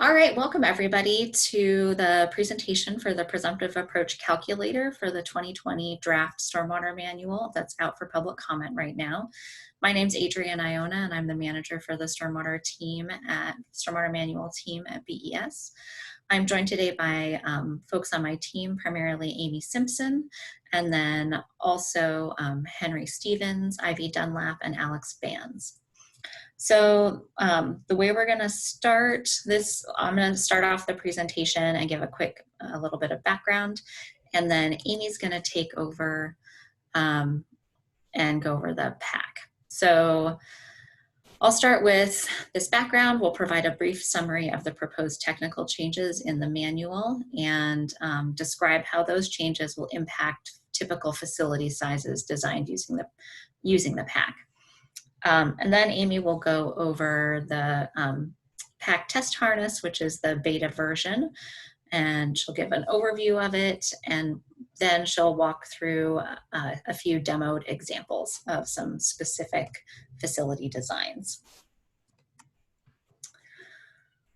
All right, welcome everybody to the presentation for the Presumptive Approach Calculator for the 2020 Draft Stormwater Manual that's out for public comment right now. My name's Adrienne Iona and I'm the manager for the Stormwater Manual team at BES. I'm joined today by folks on my team, primarily Amy Simpson, and then also Henry Stevens, Ivy Dunlap, and Alex Bands. So the way we're going to start this, I'm going to start off the presentation and give a little bit of background, and then Amy's going to take over and go over the PAC. So I'll start with this background. We'll provide a brief summary of the proposed technical changes in the manual and describe how those changes will impact typical facility sizes designed using the PAC. And then Amy will go over the PAC test harness, which is the beta version, and she'll give an overview of it, and then she'll walk through a few demoed examples of some specific facility designs.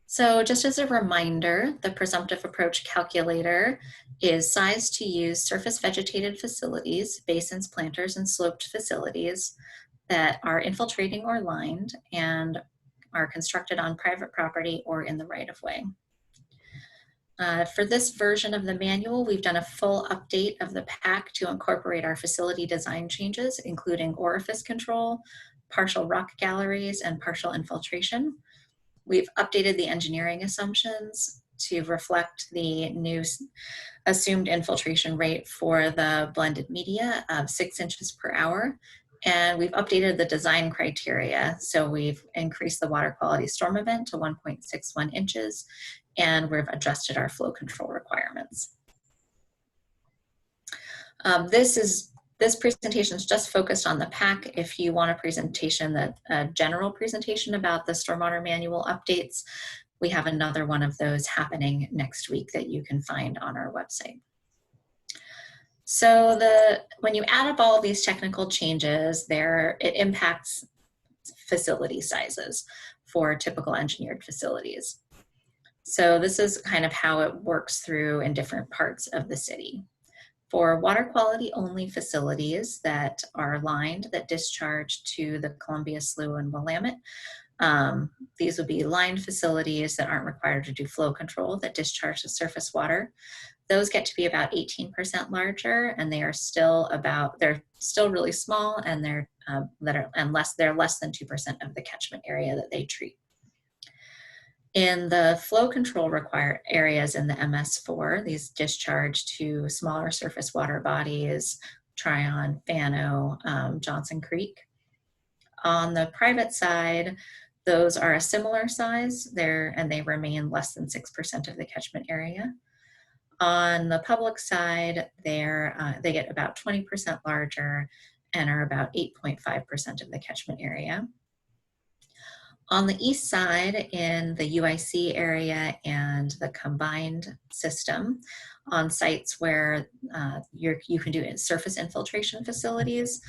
So just as a reminder, the Presumptive Approach Calculator is sized to use surface vegetated facilities, basins, planters, and sloped facilities that are infiltrating or lined and are constructed on private property or in the right-of-way. For this version of the manual, we've done a full update of the PAC to incorporate our facility design changes, including orifice control, partial rock galleries, and partial infiltration. We've updated the engineering assumptions to reflect the new assumed infiltration rate for the blended media of 6 inches per hour. And we've updated the design criteria. So we've increased the water quality storm event to 1.61 inches, and we've adjusted our flow control requirements. This presentation is just focused on the PAC. If you want a general presentation about the Stormwater Manual updates, we have another one of those happening next week that you can find on our website. So when you add up all of these technical changes, it impacts facility sizes for typical engineered facilities. So this is kind of how it works through in different parts of the city. For water quality only facilities that are lined that discharge to the Columbia Slough and Willamette, these would be lined facilities that aren't required to do flow control that discharge the surface water. Those get to be about 18% larger, and they're still really small, and they're less than 2% of the catchment area that they treat. In the flow control required areas in the MS4, these discharge to smaller surface water bodies, Tryon, Fano, Johnson Creek. On the private side, those are a similar size and they remain less than 6% of the catchment area. On the public side, they get about 20% larger and are about 8.5% of the catchment area. On the east side, in the UIC area and the combined system, on sites where you can do surface infiltration facilities,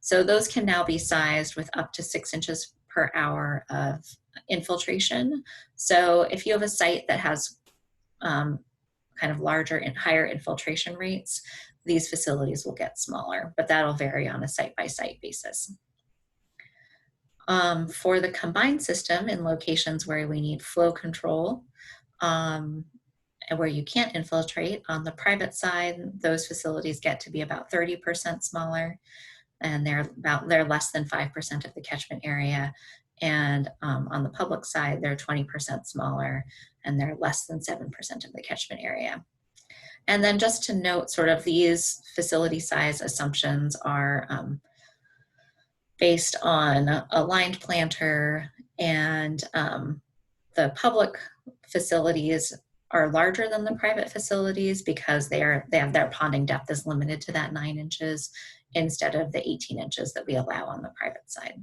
so those can now be sized with up to 6 inches per hour of infiltration. So if you have a site that has kind of larger and higher infiltration rates, these facilities will get smaller, but that'll vary on a site-by-site basis. For the combined system in locations where we need flow control and where you can't infiltrate, on the private side, those facilities get to be about 30% smaller, and they're less than 5% of the catchment area. And on the public side, they're 20% smaller, and they're less than 7% of the catchment area. And then just to note, sort of these facility size assumptions are based on a lined planter, and the public facilities are larger than the private facilities because they have their ponding depth is limited to that 9 inches instead of the 18 inches that we allow on the private side.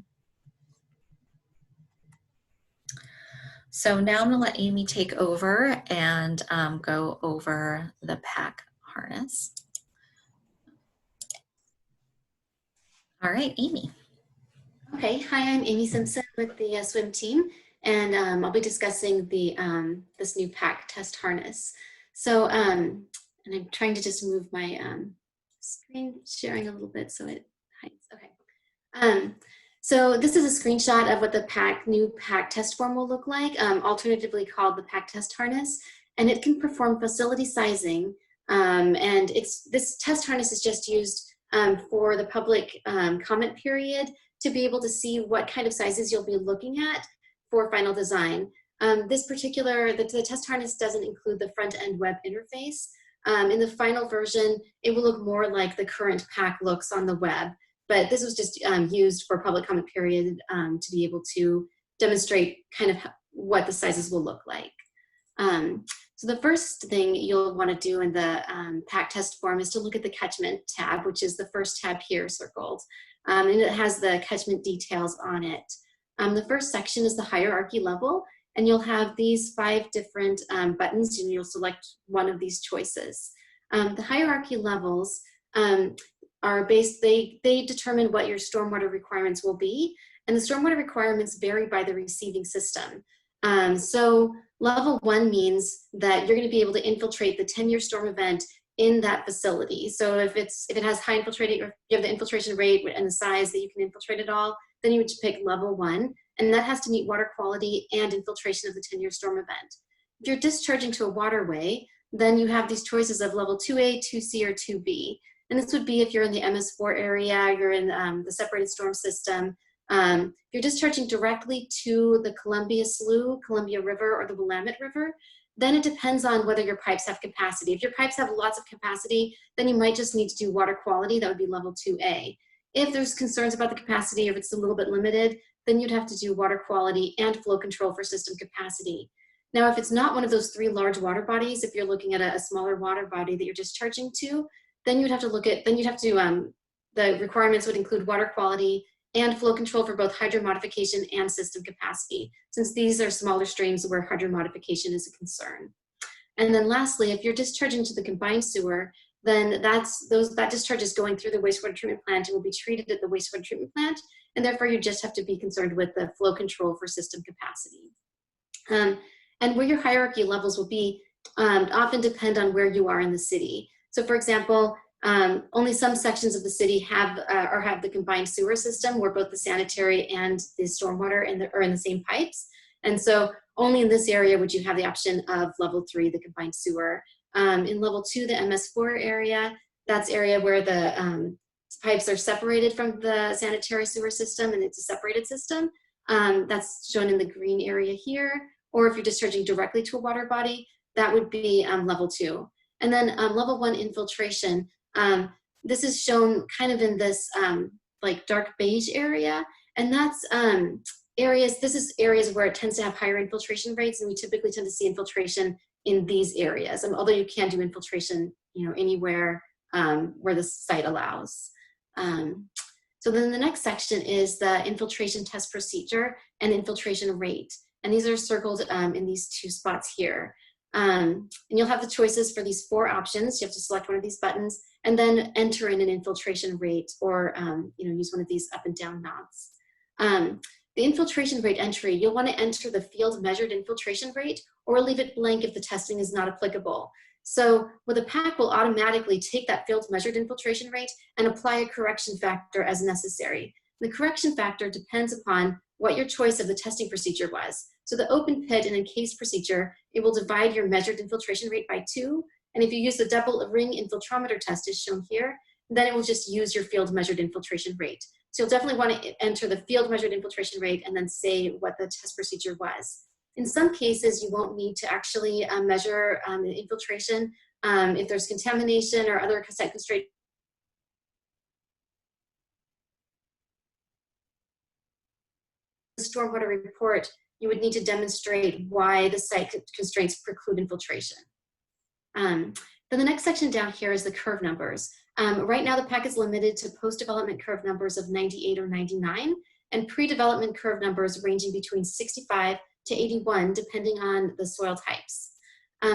So now I'm going to let Amy take over and go over the PAC harness. All right, Amy. Okay, hi, I'm Amy Simpson with the swim team, and I'll be discussing the this new PAC test harness. So, and I'm trying to just move my screen sharing a little bit so it hides. Okay. So this is a screenshot of what the new PAC test form will look like, alternatively called the PAC test harness, and it can perform facility sizing. And this test harness is just used for the public comment period to be able to see what kind of sizes you'll be looking at for final design. The test harness doesn't include the front end web interface. In the final version, it will look more like the current PAC looks on the web, but this was just used for public comment period to be able to demonstrate kind of what the sizes will look like. So the first thing you'll want to do in the PAC test form is to look at the catchment tab, which is the first tab here circled. And it has the catchment details on it. The first section is the hierarchy level, and you'll have these 5 different buttons, and you'll select one of these choices. The hierarchy levels are based, they determine what your stormwater requirements will be, and the stormwater requirements vary by the receiving system. So level 1 means that you're going to be able to infiltrate the 10-year storm event in that facility. So if it has high infiltrating, or you have the infiltration rate and the size that you can infiltrate it all, then you would pick level 1, and that has to meet water quality and infiltration of the 10-year storm event. If you're discharging to a waterway, then you have these choices of level 2A, 2C, or 2B. And this would be if you're in the MS4 area, you're in the separated storm system. If you're discharging directly to the Columbia Slough, Columbia River, or the Willamette River, then it depends on whether your pipes have capacity. If your pipes have lots of capacity, then you might just need to do water quality. That would be level 2A. If there's concerns about the capacity, or if it's a little bit limited, then you'd have to do water quality and flow control for system capacity. Now, if it's not one of those 3 large water bodies, if you're looking at a smaller water body that you're discharging to, then you'd have to the requirements would include water quality and flow control for both hydro modification and system capacity, since these are smaller streams where hydro modification is a concern. And then lastly, if you're discharging to the combined sewer, then that discharge is going through the wastewater treatment plant and will be treated at the wastewater treatment plant, and therefore you just have to be concerned with the flow control for system capacity. And where your hierarchy levels will be often depend on where you are in the city. So for example, only some sections of the city have the combined sewer system where both the sanitary and the stormwater are in the same pipes. And so only in this area would you have the option of level 3, the combined sewer. In level 2, the MS4 area, that's area where the pipes are separated from the sanitary sewer system, and it's a separated system. That's shown in the green area here. Or if you're discharging directly to a water body, that would be level 2. And then level 1 infiltration, this is shown kind of in this like dark beige area, and that's areas where it tends to have higher infiltration rates, and we typically tend to see infiltration in these areas, although you can do infiltration, anywhere where the site allows. So then the next section is the infiltration test procedure and infiltration rate, and these are circled in these 2 spots here. And you'll have the choices for these 4 options. You have to select one of these buttons and then enter in an infiltration rate, or use one of these up and down knobs. The infiltration rate entry, you'll want to enter the field measured infiltration rate or leave it blank if the testing is not applicable. So the PAC will automatically take that field measured infiltration rate and apply a correction factor as necessary. The correction factor depends upon what your choice of the testing procedure was. So the open pit and encased procedure, it will divide your measured infiltration rate by 2. And if you use the double ring infiltrometer test as shown here, then it will just use your field measured infiltration rate. So you'll definitely want to enter the field measured infiltration rate and then say what the test procedure was. In some cases, you won't need to actually measure the infiltration if there's contamination or other site constraint. The stormwater report, you would need to demonstrate why the site constraints preclude infiltration. Then the next section down here is the curve numbers. Right now the PAC is limited to post-development curve numbers of 98 or 99, and pre-development curve numbers ranging between 65 to 81, depending on the soil types.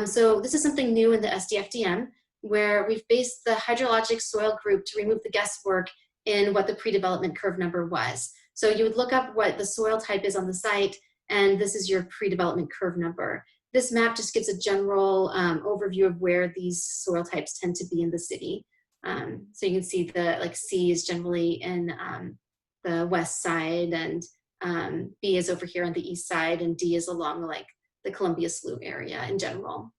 So this is something new in the SDFDM, where we've based the hydrologic soil group to remove the guesswork in what the pre-development curve number was. So you would look up what the soil type is on the site, and this is your pre-development curve number. This map just gives a general overview of where these soil types tend to be in the city. So you can see the C is generally in the west side, and B is over here on the east side, and D is along the Columbia Slough area in general.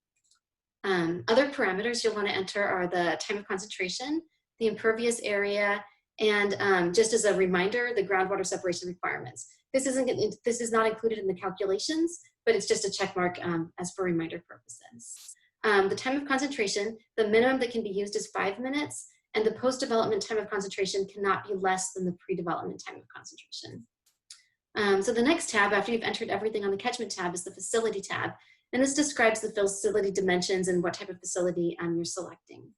Other parameters you'll want to enter are the time of concentration, the impervious area, and just as a reminder, the groundwater separation requirements. This is not included in the calculations, but it's just a check mark as for reminder purposes. The time of concentration, the minimum that can be used is 5 minutes, and the post-development time of concentration cannot be less than the pre-development time of concentration. So the next tab, after you've entered everything on the catchment tab, is the facility tab. And this describes the facility dimensions and what type of facility you're selecting.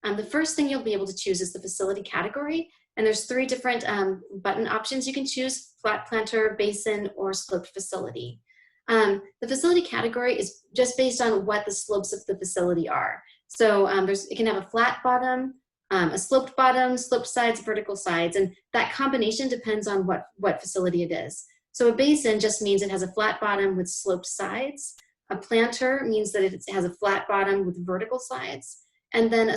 The first thing you'll be able to choose is the facility category. And there's 3 different button options you can choose: flat planter, basin, or sloped facility. The facility category is just based on what the slopes of the facility are. So it can have a flat bottom, a sloped bottom, sloped sides, vertical sides, and that combination depends on what facility it is. So a basin just means it has a flat bottom with sloped sides. A planter means that it has a flat bottom with vertical sides. And then a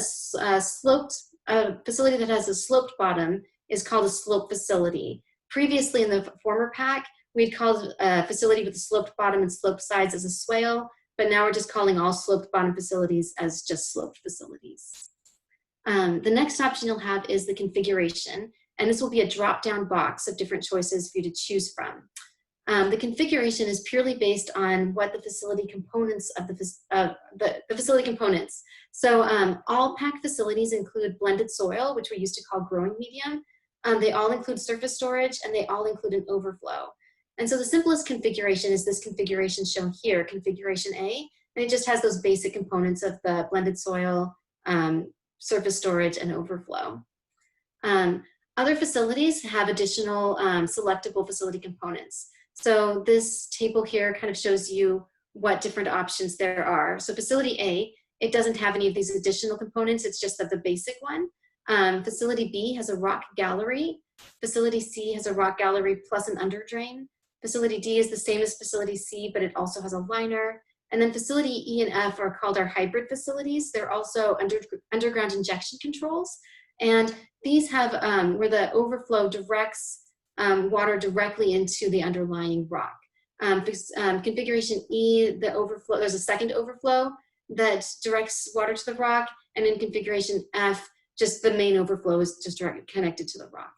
facility that has a sloped bottom is called a sloped facility. Previously in the former PAC, we'd called a facility with a sloped bottom and sloped sides as a swale, but now we're just calling all sloped bottom facilities as just sloped facilities. The next option you'll have is the configuration, and this will be a drop-down box of different choices for you to choose from. The configuration is purely based on what the facility components of the facility components. So all PAC facilities include blended soil, which we used to call growing medium. They all include surface storage, and they all include an overflow. And so the simplest configuration is this configuration shown here, configuration A, and it just has those basic components of the blended soil, surface storage, and overflow. Other facilities have additional selectable facility components. So this table here kind of shows you what different options there are. So facility A, it doesn't have any of these additional components, it's just the basic one. Facility B has a rock gallery. Facility C has a rock gallery plus an underdrain. Facility D is the same as facility C, but it also has a liner. And then facility E and F are called our hybrid facilities. They're also underground injection controls. And these have where the overflow directs water directly into the underlying rock. Configuration E, the overflow, there's a second overflow that directs water to the rock. And in configuration F, just the main overflow is just connected to the rock.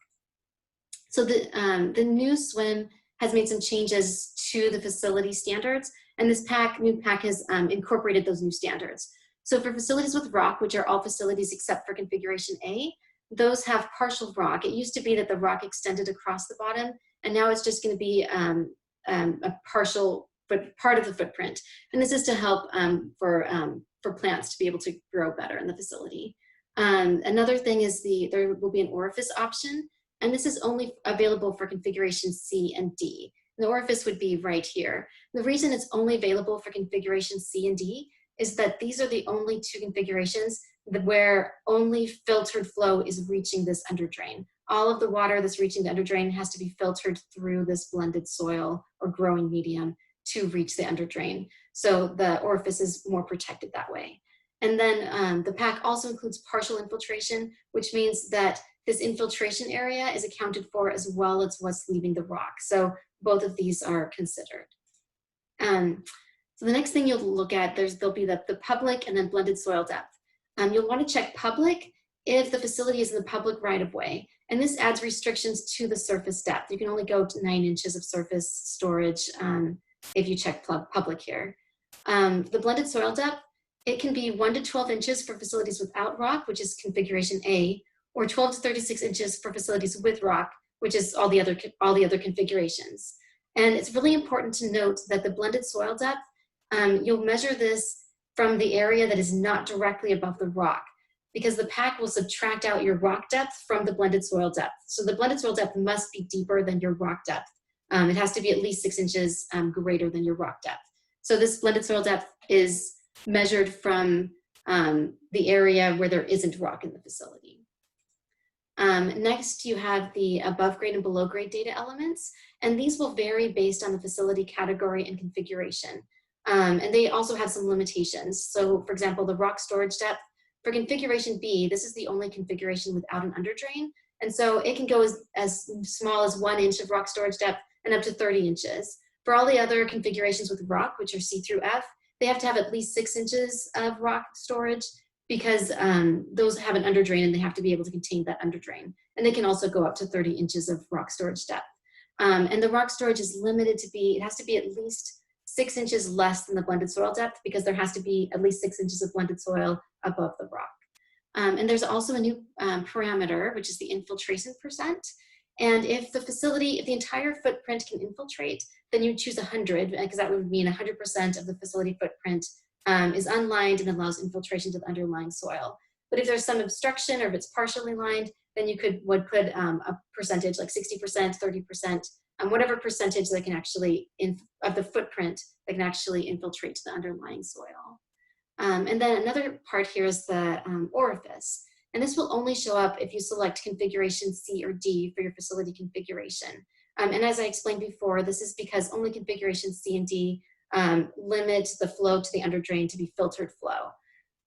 So the new SWIM has made some changes to the facility standards, and this new PAC has incorporated those new standards. So for facilities with rock, which are all facilities except for configuration A, those have partial rock. It used to be that the rock extended across the bottom, and now it's just going to be a partial, but part of the footprint. And this is to help for plants to be able to grow better in the facility. Another thing is there will be an orifice option, and this is only available for configuration C and D. And the orifice would be right here. The reason it's only available for configuration C and D is that these are the only 2 configurations where only filtered flow is reaching this underdrain. All of the water that's reaching the underdrain has to be filtered through this blended soil or growing medium to reach the underdrain. So the orifice is more protected that way. And then the PAC also includes partial infiltration, which means that this infiltration area is accounted for as well as what's leaving the rock. So both of these are considered. So the next thing you'll look at, there'll be the public and then blended soil depth. You'll want to check public if the facility is in the public right-of-way. And this adds restrictions to the surface depth. You can only go to 9 inches of surface storage if you check public here. The blended soil depth, it can be 1 to 12 inches for facilities without rock, which is configuration A, or 12 to 36 inches for facilities with rock, which is all the other configurations. And it's really important to note that the blended soil depth, you'll measure this from the area that is not directly above the rock, because the PAC will subtract out your rock depth from the blended soil depth. So the blended soil depth must be deeper than your rock depth. It has to be at least 6 inches greater than your rock depth. So this blended soil depth is measured from the area where there isn't rock in the facility. Next, you have the above grade and below grade data elements, and these will vary based on the facility category and configuration. And they also have some limitations. So for example, the rock storage depth for configuration B, this is the only configuration without an underdrain. And so it can go as small as 1 inch of rock storage depth and up to 30 inches. For all the other configurations with rock, which are C through F, they have to have at least 6 inches of rock storage, because those have an underdrain and they have to be able to contain that underdrain. And they can also go up to 30 inches of rock storage depth. And the rock storage is limited to be, it has to be at least 6 inches less than the blended soil depth, because there has to be at least 6 inches of blended soil above the rock. And there's also a new parameter, which is the infiltration percent. And if the facility, if the entire footprint can infiltrate, then you choose 100, because that would mean 100% of the facility footprint is unlined and allows infiltration to the underlying soil. But if there's some obstruction, or if it's partially lined, then you would put a percentage like 60%, 30%, whatever percentage that can actually, of the footprint that can actually infiltrate to the underlying soil. And then another part here is the orifice. And this will only show up if you select configuration C or D for your facility configuration. And as I explained before, this is because only configuration C and D limit the flow to the underdrain to be filtered flow.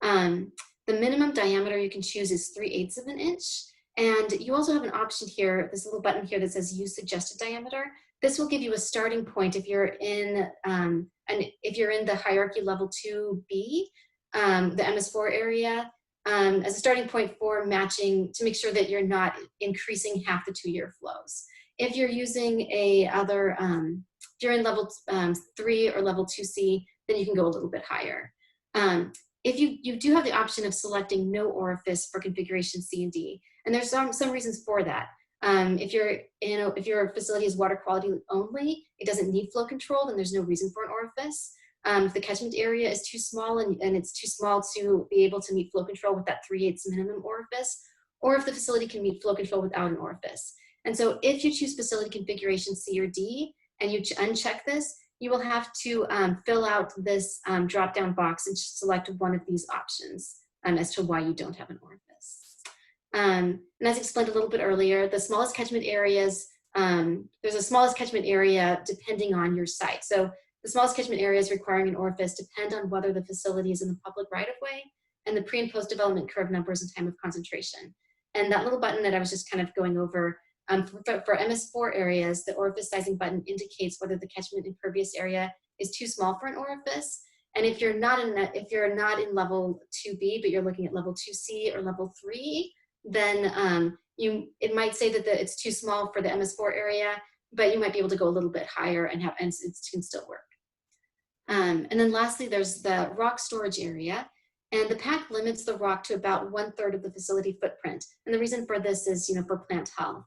The minimum diameter you can choose is 3/8 of an inch. And you also have an option here, this little button here that says use suggested diameter. This will give you a starting point if you're in the hierarchy level 2B, the MS4 area, as a starting point for matching, to make sure that you're not increasing half the 2-year flows. If you're using if you're in level 3 or level 2C, then you can go a little bit higher. If you do have the option of selecting no orifice for configuration C and D, and there's some reasons for that. If your facility is water quality only, it doesn't need flow control, then there's no reason for an orifice. If the catchment area is too small and it's too small to be able to meet flow control with that 3/8 minimum orifice, or if the facility can meet flow control without an orifice. And so if you choose facility configuration C or D and you uncheck this, you will have to fill out this drop-down box and select one of these options as to why you don't have an orifice. And as explained a little bit earlier, the smallest catchment areas, there's a smallest catchment area depending on your site. So the smallest catchment areas requiring an orifice depend on whether the facility is in the public right-of-way and the pre- and post-development curve numbers and time of concentration. And that little button that I was just kind of going over, for MS4 areas, the orifice sizing button indicates whether the catchment impervious area is too small for an orifice. And if you're not in level 2B, but you're looking at level 2C or level 3, then it might say that it's too small for the MS4 area, but you might be able to go a little bit higher and it can still work. And then lastly, there's the rock storage area. And the PAC limits the rock to about 1/3 of the facility footprint. And the reason for this is, for plant health.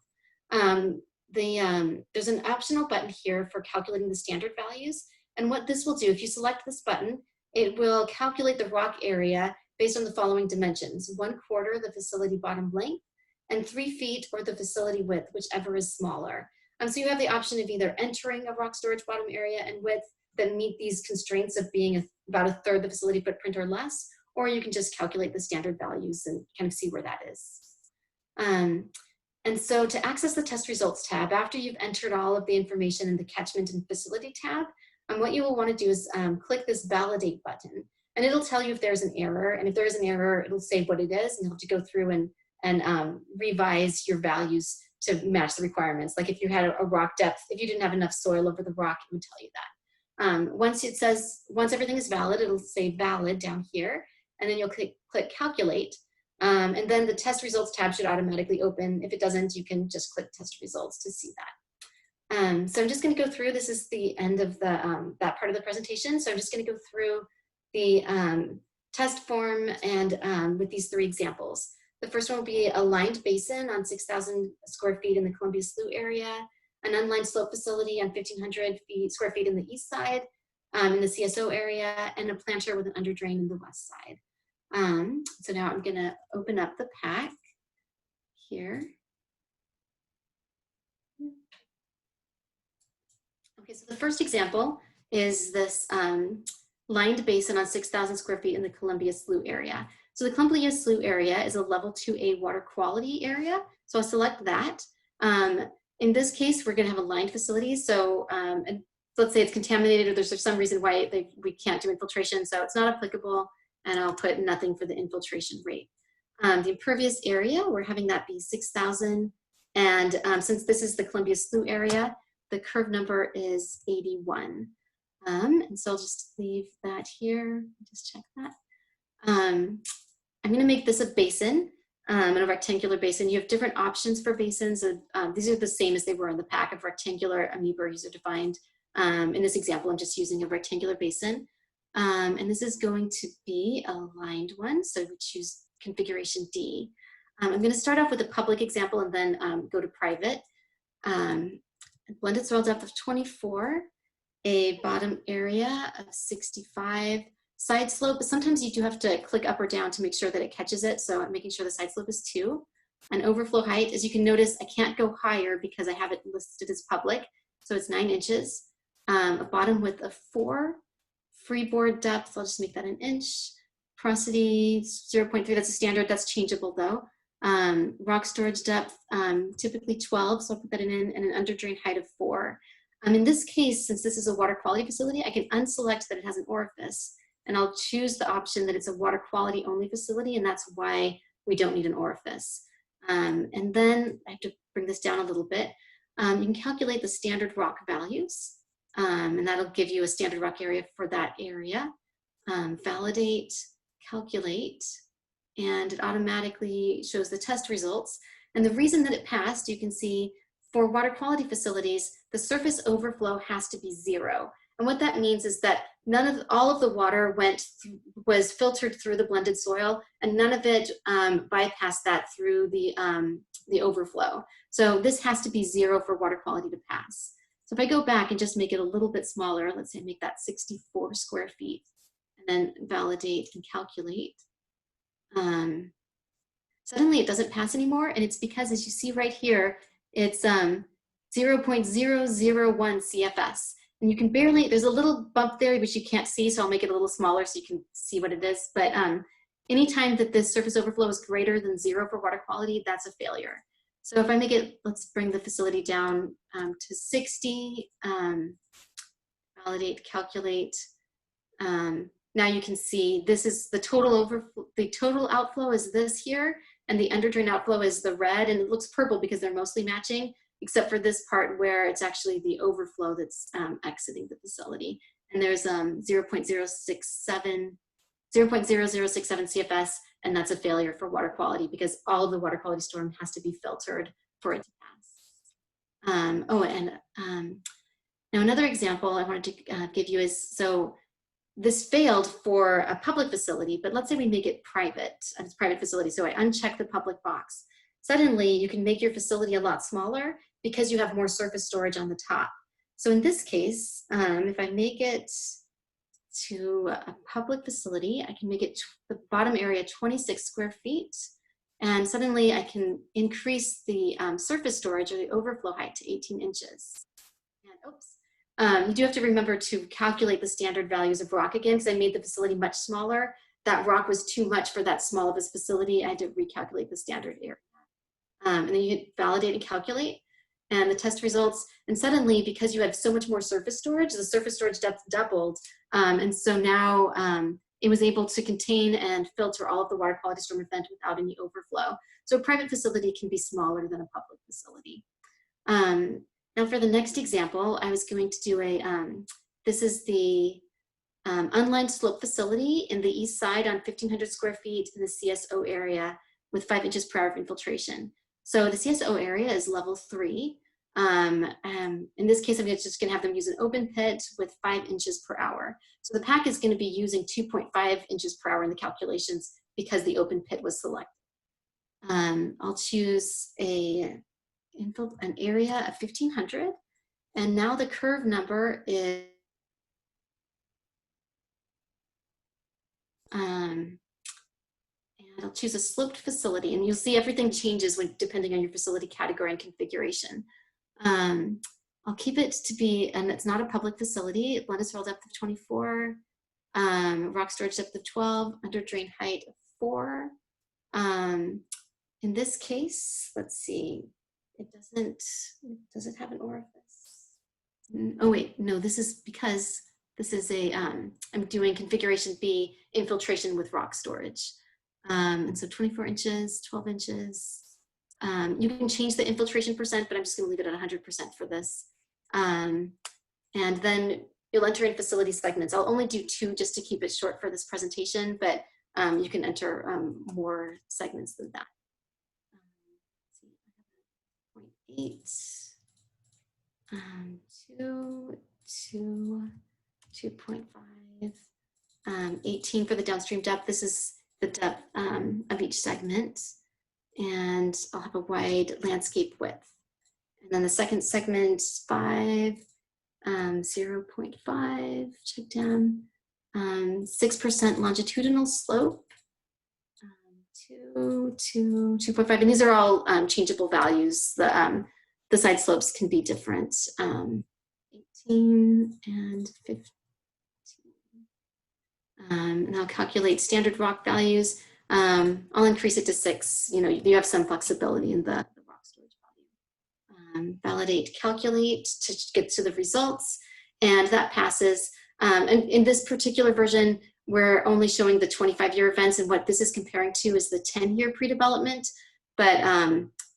There's an optional button here for calculating the standard values. And what this will do, if you select this button, it will calculate the rock area based on the following dimensions: 1/4 the facility bottom length, and 3 feet or the facility width, whichever is smaller. So you have the option of either entering a rock storage bottom area and width that meet these constraints of being about 1/3 the facility footprint or less, or you can just calculate the standard values and kind of see where that is. And so to access the test results tab, after you've entered all of the information in the catchment and facility tab, what you will want to do is click this validate button, and it'll tell you if there's an error. And if there is an error, it'll say what it is, and you'll have to go through and revise your values to match the requirements. Like if you had a rock depth, if you didn't have enough soil over the rock, it would tell you that. Once everything is valid, it'll say valid down here, and then you'll click calculate. And then the test results tab should automatically open. If it doesn't, you can just click test results to see that. So I'm just going to go through, this is the end of that part of the presentation. So I'm just going to go through the test form and with these 3 examples. The first one will be a lined basin on 6,000 square feet in the Columbia Slough area, an unlined slope facility on 1,500 square feet in the east side, in the CSO area, and a planter with an underdrain in the west side. So now I'm going to open up the PAC here. Okay, so the first example is this lined basin on 6,000 square feet in the Columbia Slough area. So the Columbia Slough area is a level 2A water quality area. So I'll select that. In this case, we're going to have a lined facility. So and let's say it's contaminated or there's some reason why we can't do infiltration. So it's not applicable. And I'll put nothing for the infiltration rate. The impervious area, we're having that be 6,000. And since this is the Columbia Slough area, the curve number is 81. And so I'll just leave that here. Just check that. I'm going to make this a basin and a rectangular basin. You have different options for basins. These are the same as they were in the PAC of rectangular, amoeba, user defined. In this example, I'm just using a rectangular basin. And this is going to be a lined one. So we choose configuration D. I'm going to start off with a public example and then go to private. Blended soil depth of 24, a bottom area of 65, side slope. Sometimes you do have to click up or down to make sure that it catches it. So I'm making sure the side slope is 2. An overflow height, as you can notice, I can't go higher because I have it listed as public. So it's 9 inches. A bottom width of 4. Freeboard depth, I'll just make that an inch. Porosity 0.3, that's a standard, that's changeable though. Rock storage depth, typically 12, so I'll put that in, and an under drain height of 4. In this case, since this is a water quality facility, I can unselect that it has an orifice, and I'll choose the option that it's a water quality only facility, and that's why we don't need an orifice. And then I have to bring this down a little bit. You can calculate the standard rock values, and that'll give you a standard rock area for that area. Validate, calculate, and it automatically shows the test results. And the reason that it passed, you can see for water quality facilities, the surface overflow has to be 0. And what that means is that all of the water was filtered through the blended soil, and none of it bypassed that through the overflow. So this has to be 0 for water quality to pass. So if I go back and just make it a little bit smaller, let's say make that 64 square feet, and then validate and calculate, suddenly it doesn't pass anymore. And it's because, as you see right here, it's 0.001 CFS. And you can barely, there's a little bump there which you can't see, so I'll make it a little smaller so you can see what it is. But anytime that this surface overflow is greater than 0 for water quality, that's a failure. So if I make it, let's bring the facility down to 60, validate, calculate. Now you can see this is the total outflow is this here, and the under drain outflow is the red, and it looks purple because they're mostly matching, except for this part where it's actually the overflow that's exiting the facility. And there's 0.0067 CFS, and that's a failure for water quality because all of the water quality storm has to be filtered for it to pass. Now another example I wanted to give you is, so this failed for a public facility, but let's say we make it private, it's a private facility, so I uncheck the public box. Suddenly you can make your facility a lot smaller because you have more surface storage on the top. So in this case, if I make it to a public facility, I can make it the bottom area 26 square feet, and suddenly I can increase the surface storage or the overflow height to 18 inches. And oops. You do have to remember to calculate the standard values of rock again, because I made the facility much smaller. That rock was too much for that small of a facility. I had to recalculate the standard area. And then you hit validate and calculate, and the test results. And suddenly, because you have so much more surface storage, the surface storage depth doubled. And so now it was able to contain and filter all of the water quality storm event without any overflow. So a private facility can be smaller than a public facility. Now for the next example, I was going to do this is the unlined slope facility in the east side on 1,500 square feet in the CSO area with 5 inches per hour of infiltration. So the CSO area is level 3. In this case, I'm just gonna have them use an open pit with 5 inches per hour. So the PAC is gonna be using 2.5 inches per hour in the calculations because the open pit was selected. I'll choose an area of 1,500, and now the curve number is and I'll choose a sloped facility, and you'll see everything changes depending on your facility category and configuration. I'll keep it to be, and it's not a public facility, blended soil depth of 24, rock storage depth of 12, under drain height of 4. In this case, let's see, it doesn't, does it have an orifice? Oh wait, no, this is because this is a, I'm doing configuration B, infiltration with rock storage. And so 24 inches, 12 inches. You can change the infiltration percent, but I'm just gonna leave it at 100% for this. And then you'll enter in facility segments. I'll only do 2 just to keep it short for this presentation, but you can enter more segments than that. 0.8, 2, 2, 2.5, 18 for the downstream depth. This is the depth of each segment. And I'll have a wide landscape width. And then the second segment, 5, 0.5, check down, 6% longitudinal slope, 2, 2, 2.5, and these are all changeable values. The side slopes can be different, 18 and 15. And I'll calculate standard rock values. I'll increase it to 6. You know, you have some flexibility in the rock storage value. Validate, calculate to get to the results, and that passes. And in this particular version, we're only showing the 25-year events, and what this is comparing to is the 10-year pre-development, but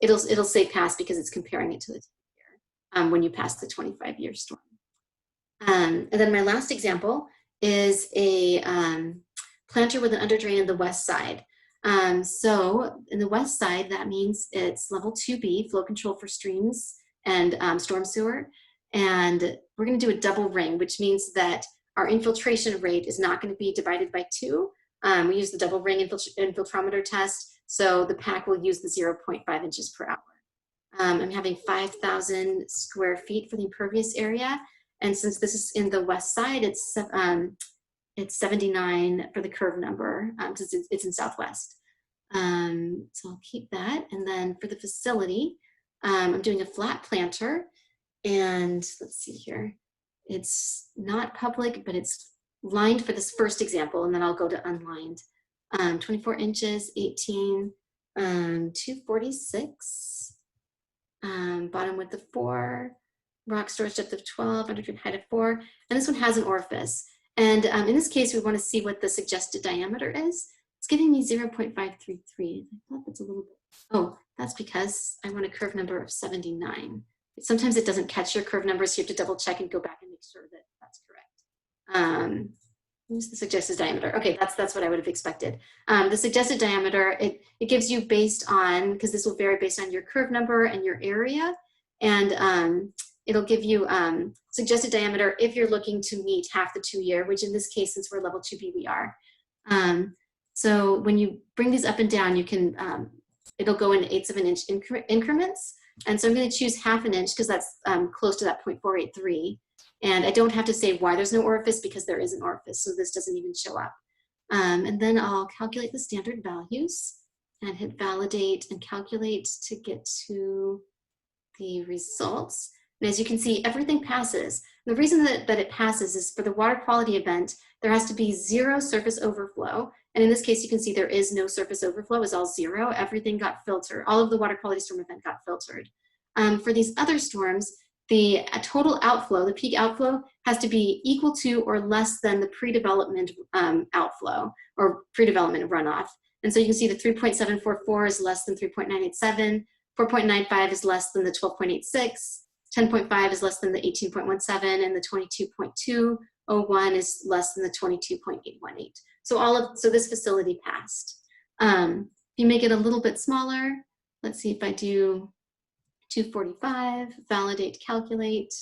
it'll say pass because it's comparing it to the 10-year when you pass the 25-year storm. And then my last example is a planter with an underdrain in the west side. So in the west side, that means it's level 2B, flow control for streams and storm sewer. And we're gonna do a double ring, which means that our infiltration rate is not gonna be divided by 2. We use the double ring infiltrometer test. So the PAC will use the 0.5 inches per hour. I'm having 5,000 square feet for the impervious area. And since this is in the west side, it's 79 for the curve number, because it's in southwest. So I'll keep that. And then for the facility, I'm doing a flat planter. And let's see here. It's not public, but it's lined for this first example, and then I'll go to unlined. 24 inches, 18, 246, bottom width of 4, rock storage depth of 12, underground height of 4, and this one has an orifice. And in this case, we want to see what the suggested diameter is. It's giving me 0.533. I thought that's a little bit, oh, that's because I want a curve number of 79. Sometimes it doesn't catch your curve numbers, so you have to double check and go back and make sure that that's correct. What's the suggested diameter? Okay, that's what I would have expected. The suggested diameter, it gives you based on, because this will vary based on your curve number and your area, and it'll give you suggested diameter if you're looking to meet half the 2-year, which in this case, since we're level 2B, we are. So when you bring these up and down, you can, it'll go in 1/8 of an inch increments. And so I'm going to choose 1/2 inch because that's close to that 0.483. And I don't have to say why there's no orifice because there is an orifice, so this doesn't even show up. And then I'll calculate the standard values and hit validate and calculate to get to the results. And as you can see, everything passes. The reason that it passes is for the water quality event, there has to be 0 surface overflow. And in this case, you can see there is no surface overflow, it's all 0. Everything got filtered. All of the water quality storm event got filtered. For these other storms, the total outflow, the peak outflow, has to be equal to or less than the pre-development outflow or pre-development runoff. And so you can see the 3.744 is less than 3.987, 4.95 is less than the 12.86, 10.5 is less than the 18.17, and the 22.201 is less than the 22.818. So this facility passed. If you make it a little bit smaller, let's see if I do 245, validate, calculate.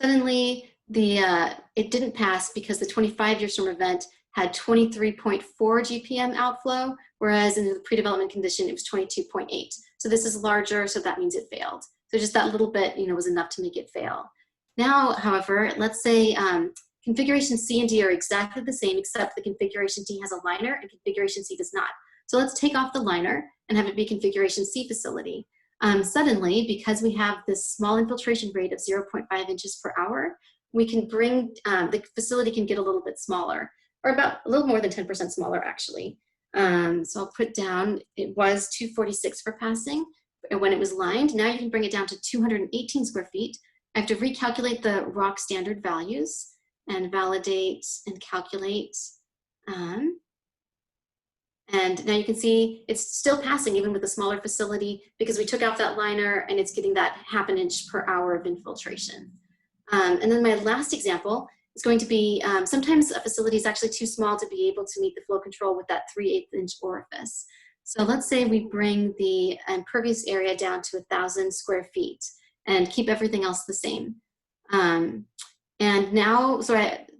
Suddenly, it didn't pass because the 25-year storm event had 23.4 GPM outflow, whereas in the pre-development condition, it was 22.8. So this is larger, so that means it failed. So just that little bit, was enough to make it fail. Now, however, let's say configuration C and D are exactly the same, except the configuration D has a liner and configuration C does not. So let's take off the liner and have it be configuration C facility. Suddenly, because we have this small infiltration rate of 0.5 inches per hour, we can bring, the facility can get a little bit smaller. or about a little more than 10% smaller actually. So I'll put down, it was 246 for passing when it was lined. Now you can bring it down to 218 square feet. I have to recalculate the rock standard values and validate and calculate. And now you can see it's still passing even with a smaller facility because we took out that liner and it's getting that 1/2 inch per hour of infiltration. And then my last example is going to be sometimes a facility is actually too small to be able to meet the flow control with that 3/8 inch orifice. So let's say we bring the impervious area down to 1,000 square feet and keep everything else the same. And now,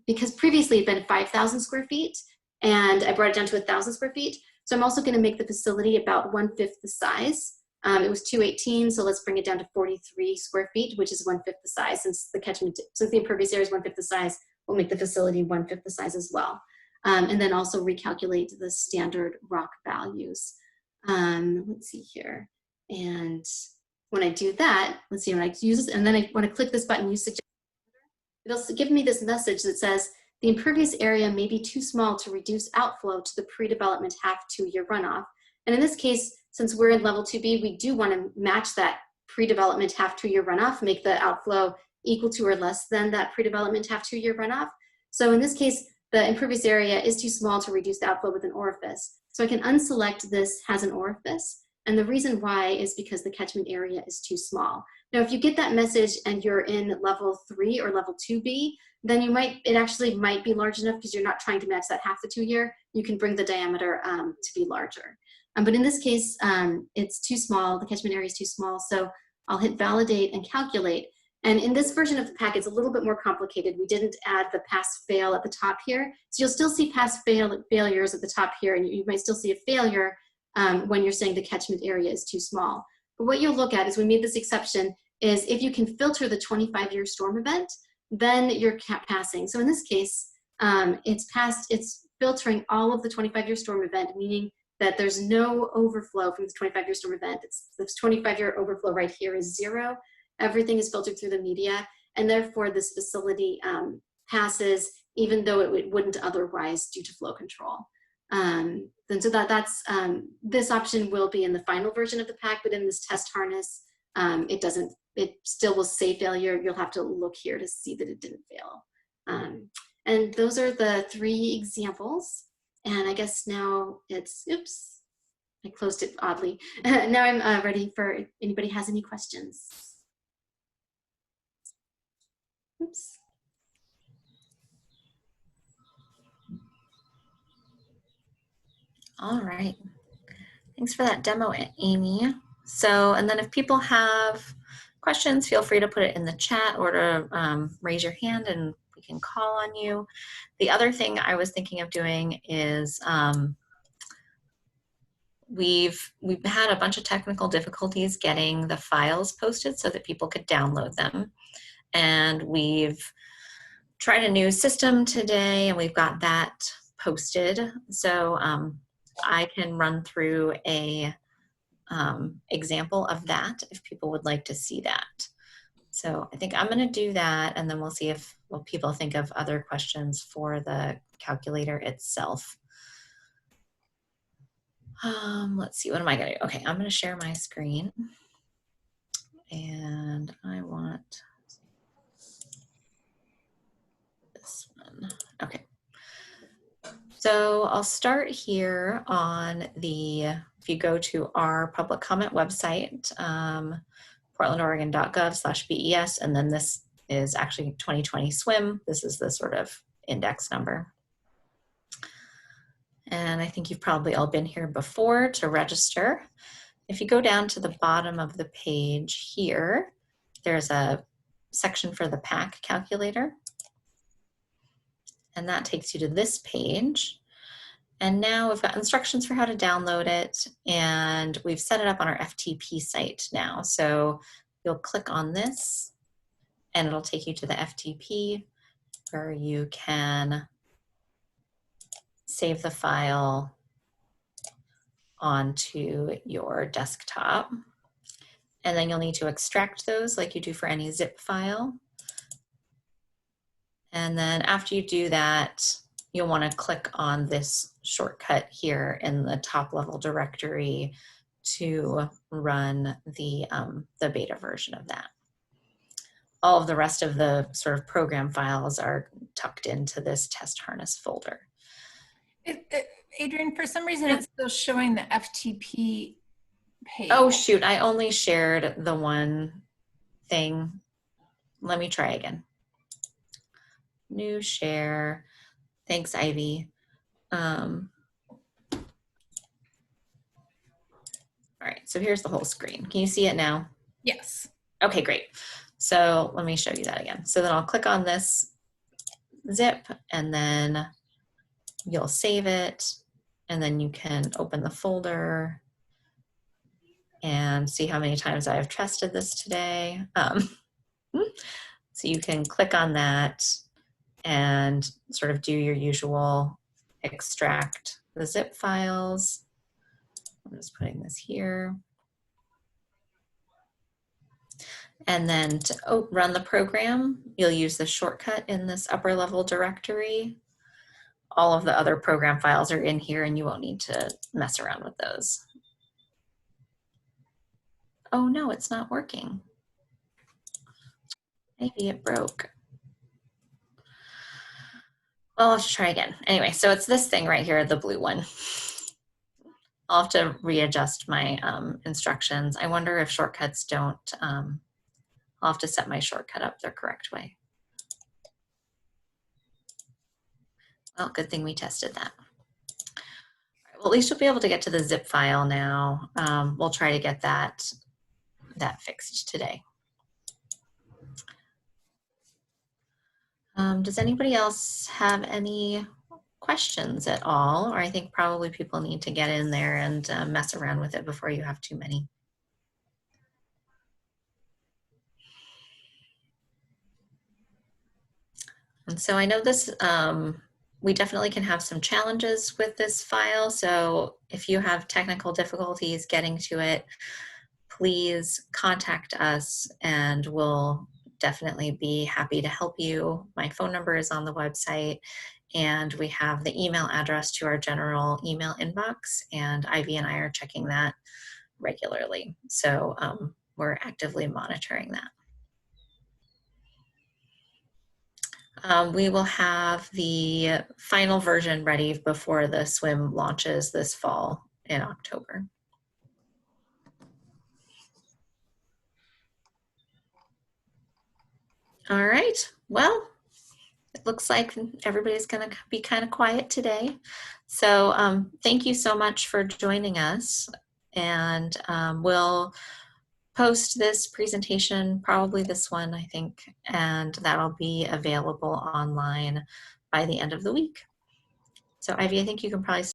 because previously it had been 5,000 square feet, and I brought it down to 1,000 square feet. So I'm also going to make the facility about 1/5 the size. It was 218, so let's bring it down to 43 square feet, which is 1/5 the size. Since the impervious area is 1/5 the size, we'll make the facility 1/5 the size as well. And then also recalculate the standard rock values. Let's see here. And when I do that, let's see, when I use this, and then I want to click this button, use suggestion, it'll give me this message that says, the impervious area may be too small to reduce outflow to the pre-development 1/2 2-year runoff. And in this case, since we're in level 2B, we do want to match that pre-development 1/2 2-year runoff, make the outflow equal to or less than that pre-development 1/2 2-year runoff. So in this case, the impervious area is too small to reduce the outflow with an orifice. So I can unselect this has an orifice. And the reason why is because the catchment area is too small. Now, if you get that message and you're in level 3 or level 2B, then it actually might be large enough because you're not trying to match that 1/2 the 2-year. You can bring the diameter to be larger. But in this case, it's too small. The catchment area is too small. So I'll hit validate and calculate. And in this version of the PAC, it's a little bit more complicated. We didn't add the pass-fail at the top here. So you'll still see pass-failures at the top here, and you might still see a failure when you're saying the catchment area is too small. But what you'll look at is we made this exception is if you can filter the 25-year storm event, then you're passing. So in this case, it's filtering all of the 25-year storm event, meaning that there's no overflow from the 25-year storm event. This 25-year overflow right here is 0. Everything is filtered through the media, and therefore this facility passes even though it wouldn't otherwise due to flow control. And so this option will be in the final version of the PAC, but in this test harness, it still will say failure. You'll have to look here to see that it didn't fail. And those are the 3 examples. And I guess now it's, oops, I closed it oddly. Now I'm ready for if anybody has any questions. Oops. All right. Thanks for that demo, Amy. So, and then if people have questions, feel free to put it in the chat or to raise your hand and we can call on you. The other thing I was thinking of doing is we've had a bunch of technical difficulties getting the files posted so that people could download them. And we've tried a new system today and we've got that posted. So I can run through a example of that if people would like to see that. So I think I'm going to do that, and then we'll see what people think of other questions for the calculator itself. Let's see, what am I going to do? Okay, I'm going to share my screen, and I want this one. Okay. So I'll start here on if you go to our public comment website, portlandoregon.gov/BES, and then this is actually 2020 SWIM. This is the sort of index number. And I think you've probably all been here before to register. If you go down to the bottom of the page here, there's a section for the PAC calculator. And that takes you to this page. And now we've got instructions for how to download it, and we've set it up on our FTP site now. So you'll click on this and it'll take you to the FTP where you can save the file onto your desktop. And then you'll need to extract those like you do for any zip file. And then after you do that, you'll want to click on this shortcut here in the top level directory to run the beta version of that. All of the rest of the sort of program files are tucked into this test harness folder. Adrian, for some reason, it's still showing the FTP page. Oh, shoot. I only shared the one thing. Let me try again. New share. Thanks, Ivy. All right, so here's the whole screen. Can you see it now? Yes. Okay, great. So let me show you that again. So then I'll click on this zip and then you'll save it and then you can open the folder and see how many times I've tested this today. So you can click on that and sort of do your usual extract the zip files. I'm just putting this here. And then to run the program, you'll use the shortcut in this upper level directory. All of the other program files are in here and you won't need to mess around with those. Oh no, it's not working. Maybe it broke. Well, I'll have to try again. Anyway, so it's this thing right here, the blue one. I'll have to readjust my instructions. I wonder if shortcuts don't, I'll have to set my shortcut up the correct way. Well, good thing we tested that. Well, at least you'll be able to get to the zip file now. We'll try to get that fixed today. Does anybody else have any questions at all? Or I think probably people need to get in there and mess around with it before you have too many. And so I know this, we definitely can have some challenges with this file. So if you have technical difficulties getting to it, please contact us and we'll definitely be happy to help you. My phone number is on the website and we have the email address to our general email inbox, and Ivy and I are checking that regularly. So we're actively monitoring that. We will have the final version ready before the swim launches this fall in October. All right, well, it looks like everybody's gonna be kind of quiet today. So thank you so much for joining us, and we'll post this presentation, probably this one, I think, and that'll be available online by the end of the week. So Ivy, I think you can probably start